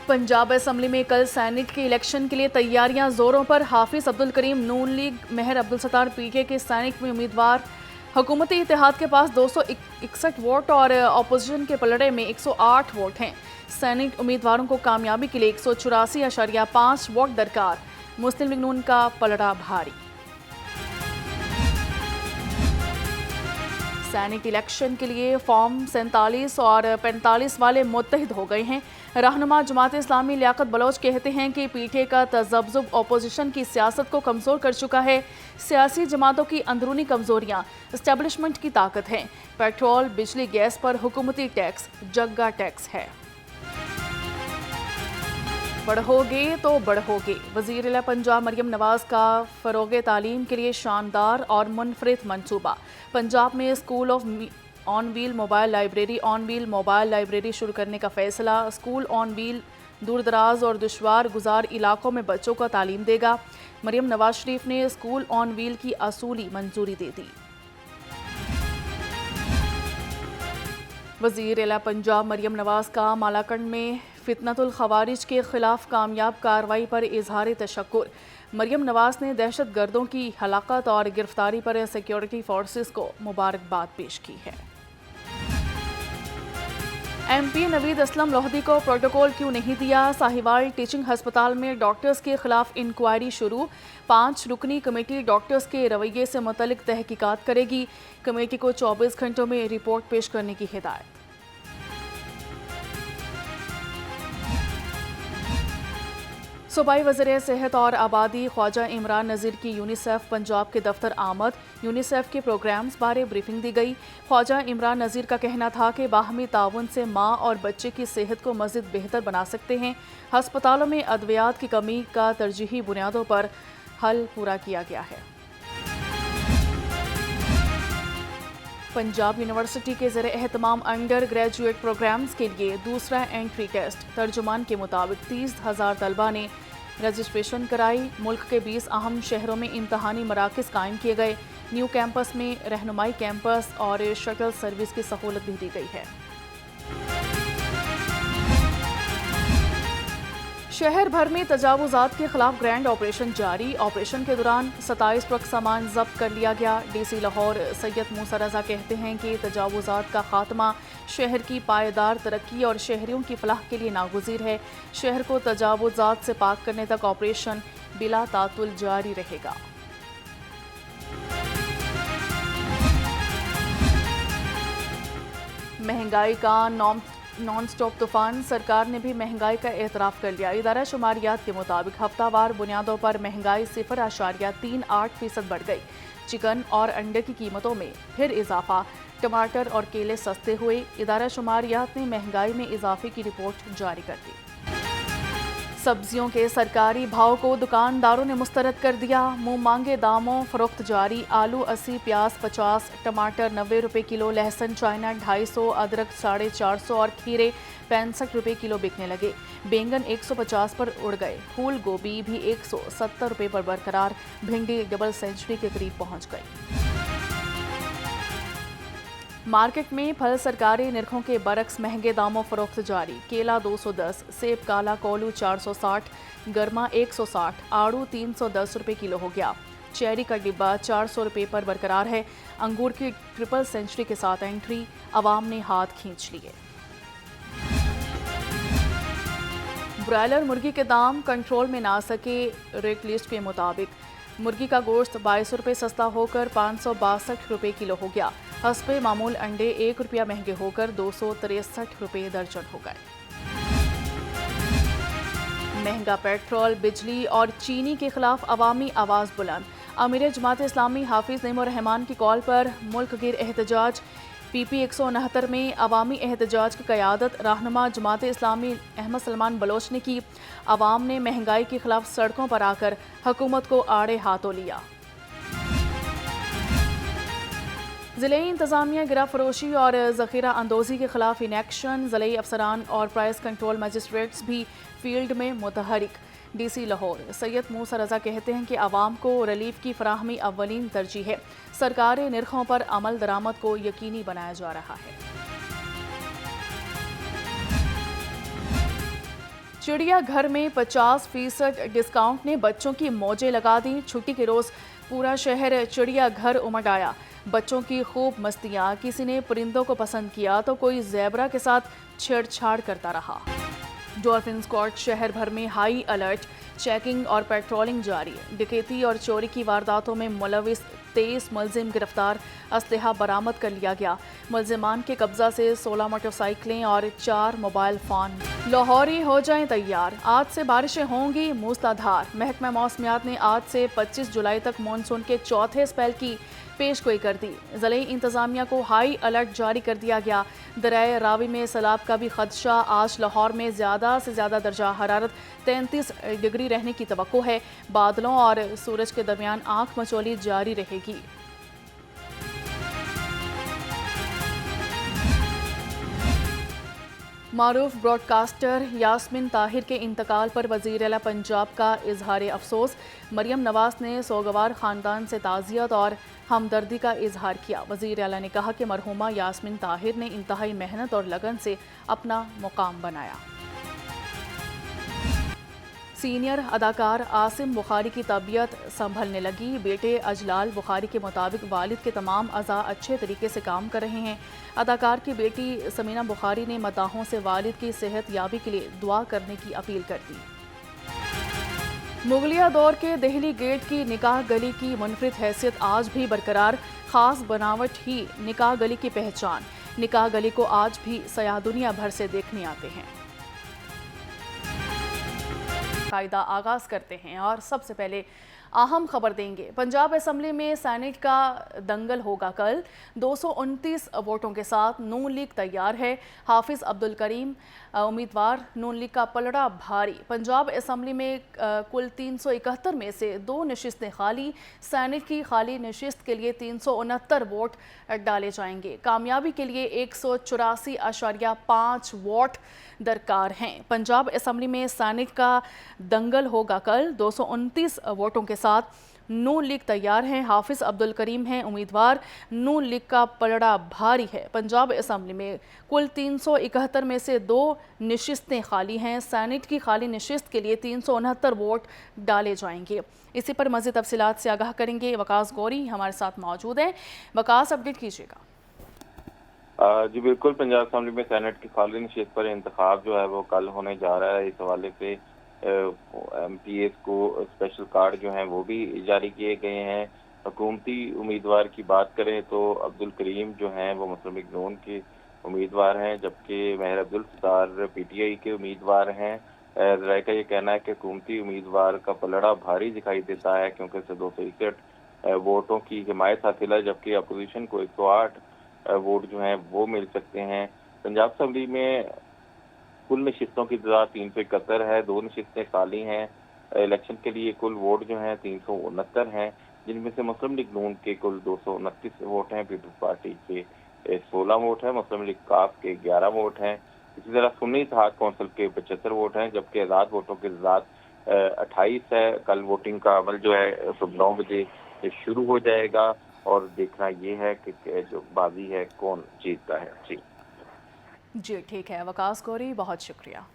Punjab assembly में कल senate के इलेक्शन के लिए तैयारियां जोरों पर। हाफिज अब्दुल करीम नून लीग, मेहर अब्दुल सत्तार पीके के सैनेट में उम्मीदवार। हुकूमती इत्तेहाद के पास 261 वोट और अपोजिशन के पलड़े में 108 वोट हैं। सैनेट उम्मीदवारों को कामयाबी के लिए 184.5 वोट दरकार। मुस्लिम लीग नून का पलड़ा भारी। सैनिक इलेक्शन के लिए फॉर्म 47 और 45 वाले मुत्तहिद हो गए हैं। रहनुमा जमात इस्लामी लियाकत बलोच कहते हैं कि पीटीए का तजब्जुब अपोजिशन की सियासत को कमज़ोर कर चुका है। सियासी जमातों की अंदरूनी कमज़ोरियाँ एस्टेब्लिशमेंट की ताकत हैं। पेट्रोल, बिजली, गैस पर हुकूमती टैक्स जग्गा टैक्स है। बढ़ोगे तो बढ़ोगे। वज़ीर-ए-आला पंजाब मरियम नवाज का फ़रोग़ तालीम के लिए शानदार और मुनफरिद मंसूबा। पंजाब में school on wheel mobile library शुरू करने का फैसला। स्कूल ऑन व्हील दूर दराज और दुश्वार गुजार इलाकों में बच्चों को तालीम देगा। मरियम नवाज शरीफ ने स्कूल ऑन व्हील की असूली मंजूरी दे दी। वज़ीर-ए-आला पंजाब मरियम नवाज का मालाकंड में फितनतुल खवारिज के खिलाफ कामयाब कार्रवाई पर इजहार तशक्कुर। मरियम नवाज ने दहशत गर्दों की हलाकत और गिरफ्तारी पर सिक्योरिटी फोर्सेस को मुबारकबाद पेश की है। MP नवीद असलम लोहदी को प्रोटोकॉल क्यों नहीं दिया? साहिवाल टीचिंग हस्पताल में डॉक्टर्स के खिलाफ इंक्वायरी शुरू। 5 रुकनी कमेटी डॉक्टर्स के रवैये से मुतल्लिक तहकीकात करेगी। कमेटी को 24 घंटों में रिपोर्ट पेश करने की हिदायत। सूबाई वज़ीर सेहत और आबादी ख्वाजा इमरान नज़ीर की यूनिसेफ पंजाब के दफ्तर आमद। यूनिसेफ के प्रोग्राम्स बारे ब्रीफिंग दी गई। ख्वाजा इमरान नज़ीर का कहना था कि बाहमी ताउन से माँ और बच्चे की सेहत को मज़ीद बेहतर बना सकते हैं। हस्पतालों में अद्वियात की कमी का तरजीही बुनियादों पर हल पूरा किया गया है। पंजाब यूनिवर्सिटी के ज़रिए एहतमाम अंडर ग्रेजुएट प्रोग्राम्स के लिए दूसरा एंट्री टेस्ट। तर्जुमान के मुताबिक 30,000 तलबा ने रजिस्ट्रेशन कराई। मुल्क के 20 अहम शहरों में इम्तहानी मराकज़ कायम किए गए। न्यू कैंपस में रहनुमाई कैंपस और शटल सर्विस की सहूलत भी दी गई है। शहर भर में तजावुज़ात के खिलाफ ग्रैंड ऑपरेशन जारी। ऑपरेशन के दौरान 27 ट्रक सामान जब्त कर लिया गया। DC लाहौर सैयद मूसा रजा कहते हैं कि तजावुज़ात का खात्मा शहर की पायदार तरक्की और शहरियों की फलाह के लिए नागुज़ीर है। शहर को तजावुज़ात से पाक करने तक ऑपरेशन बिला तातुल जारी रहेगा। महंगाई का नॉन स्टॉप तूफान। सरकार ने भी महंगाई का एतराफ़ कर लिया। इदारा शुमारियात के मुताबिक हफ्तावार बुनियादों पर महंगाई 0.38% बढ़ गई। चिकन और अंडे की कीमतों में फिर इजाफा। टमाटर और केले सस्ते हुए। इदारा शुमारियात ने महंगाई में इजाफे की रिपोर्ट जारी कर दी। सब्जियों के सरकारी भाव को दुकानदारों ने मुस्तरद कर दिया। मुंह मांगे दामों फरोख्त जारी। आलू 80, प्याज 50, टमाटर 90 रुपये किलो, लहसुन चाइना 250, अदरक 450 और खीरे 65 रुपये किलो बिकने लगे। बैंगन 150 पर उड़ गए। फूल गोभी भी 170 रुपये पर बरकरार। भिंडी डबल सेंचुरी के करीब पहुंच गई। मार्केट में फल सरकारी निरखों के बरक्स महंगे दामों फरोख्त जारी। केला 210, सेब काला कोलू 460, गरमा 160, आड़ू 310 रुपये किलो हो गया। चेरी का डिब्बा 400 रुपये पर बरकरार है। अंगूर की ट्रिपल सेंचुरी के साथ एंट्री। अवाम ने हाथ खींच लिए। ब्रायलर मुर्गी के दाम कंट्रोल में ना सके। रेट लिस्ट के मुताबिक मुर्गी का गोश्त 22 रुपये सस्ता होकर 562 रुपये किलो हो गया। हस्बे मामूल अंडे 1 रुपया महंगे होकर 263 रुपये दर्जन हो गए। महंगा पेट्रोल, बिजली और चीनी के खिलाफ अवामी आवाज़ बुलंद। अमीर जमात इस्लामी हाफिज नईमुर रहमान की कॉल पर मुल्क गिर एहतजाज। PP 169 में अवामी एहतजाज की क़यादत रहनुमा जमात इस्लामी अहमद सलमान बलोच ने की। अवाम ने महंगाई के खिलाफ सड़कों पर आकर हुकूमत को आड़े हाथों लिया। ज़िले इंतज़ामिया गिरा फरोशी और ज़ख़ीरा अंदोज़ी के खिलाफ इनएक्शन। ज़िले अफसरान और प्राइस कंट्रोल मजिस्ट्रेट्स भी फील्ड में मुतहरिक। DC लाहौर सैयद मूसा रजा कहते हैं कि आवाम को रिलीफ की फराहमी अव्वलीन तरजीह है। सरकारी निरखों पर अमल दरामद को यकीनी बनाया जा रहा है। चिड़िया घर में 50% डिस्काउंट ने बच्चों की मौजें लगा दी। छुट्टी के रोज पूरा शहर चिड़िया घर उमड़ आया। बच्चों की खूब मस्तियां, किसी ने परिंदों को पसंद किया तो कोई ज़ेबरा के साथ छेड़छाड़ करता रहा। डॉल्फिन स्क्वाड शहर भर में हाई अलर्ट, चेकिंग और पेट्रोलिंग जारी। डकैती और चोरी की वारदातों में मुलविस 23 मुलजिम गिरफ्तार, असलहा बरामद कर लिया गया। मुलजिमान के कब्जा से 16 मोटरसाइकिलें और 4 मोबाइल फ़ोन। लाहौरी हो जाएं तैयार, आज से बारिशें होंगी मूसलाधार। महकमा मौसमियात ने आज से 25 जुलाई तक मानसून के चौथे स्पेल की पेशगोई कर दी। ज़िले इंतज़ामिया को हाई अलर्ट जारी कर दिया गया। दरियाए रावी में सैलाब का भी खदशा। आज लाहौर में ज़्यादा से ज़्यादा दर्जा हरारत 33 डिग्री रहने की तवक्को है। बादलों और सूरज के दरमियान आंख मचोली जारी रहेगी। मारूफ ब्रॉडकास्टर यास्मिन ताहिर के इंतकाल पर वज़ीर आला पंजाब का इजहार अफसोस। मरियम नवाज ने सोगवार ख़ानदान से ताज़ियत और हमदर्दी का इजहार किया। वज़ीर आला ने कहा कि मरहूमा यास्मिन ताहिर ने इंतहाई मेहनत और लगन से अपना मुकाम बनाया। सीनियर अदाकार आसिम बुखारी की तबीयत संभलने लगी। बेटे अजलाल बुखारी के मुताबिक वालिद के तमाम अज़ा अच्छे तरीके से काम कर रहे हैं। अदाकार की बेटी समीना बुखारी ने मदाहों से वालिद की सेहत याबी के लिए दुआ करने की अपील कर दी। मुगलिया दौर के दहली गेट की निकाह गली की मुनफरिद हैसियत आज भी बरकरार। खास बनावट ही निकाह गली की पहचान। निकाह गली को आज भी सयाह दुनिया भर से देखने आते हैं। कायदा आगाज करते हैं और सबसे पहले अहम खबर देंगे। पंजाब असेंबली में सेनेट का दंगल होगा कल। 229 वोटों के साथ नून लीग तैयार है। हाफिज अब्दुल करीम उम्मीदवार। नून लीग का पलड़ा भारी। पंजाब असेंबली में कुल 371 में से 2 नशिस्तें खाली। सेनेट की खाली नशिस्त के लिए 369 वोट डाले जाएंगे। कामयाबी के लिए 184.5 वोट दरकार हैं। पंजाब असेंबली में सेनेट का दंगल होगा कल। 229 वोटों के साथ नून लीग तैयार है। हाफिज अब्दुल करीम हैं उम्मीदवार। नून लीग का पलड़ा भारी है। पंजाब असेंबली में कुल 371 में से 2 नशिस्तें खाली हैं। सेनेट की खाली नशिस्त के लिए 369 वोट डाले जाएंगे। इसी पर मज़ीद तफसीलात से आगाह करेंगे वकास गौरी हमारे साथ मौजूद हैं। वकास, अपडेट कीजिएगा। जी बिल्कुल, पंजाब असेंबली में सेनेट की खाली नशिस्त पर इंतखाब जो है वो कल होने जा रहा है। इस हवाले से MPs को स्पेशल कार्ड जो हैं वो भी जारी किए गए हैं। हुकूमती उम्मीदवार की बात करें तो अब्दुल करीम जो हैं वो मुस्लिम लीग नून के उम्मीदवार हैं, जबकि महर अब्दुल सत्तार PTI के उम्मीदवार हैं। राय का ये कहना है कि हुकूमती उम्मीदवार का पलड़ा भारी दिखाई देता है क्योंकि इसे 261 वोटों की हिमायत हासिल है, जबकि अपोजिशन को 108 वोट जो हैं वो मिल सकते हैं। पंजाब असेंबली में कुल नशिस्तों की तादाद 371 है। 2 नशिस्तें खाली हैं। इलेक्शन के लिए कुल वोट जो हैं 369 हैं, जिनमें से मुस्लिम लीग नून के कुल 229 वोट हैं, पीपल्स पार्टी के 16 वोट हैं, मुस्लिम लीग काफ के 11 वोट हैं। इसी तरह सुन्नी इत्तेहाद कौंसिल के 75 वोट हैं, जबकि आज़ाद वोटों की तादाद 28 है। कल वोटिंग का अमल जो है सुबह 9 बजे शुरू हो जाएगा और देखना ये है कि जो बाजी है कौन जीतता है। जी ठीक है वकास गौरी, बहुत शुक्रिया।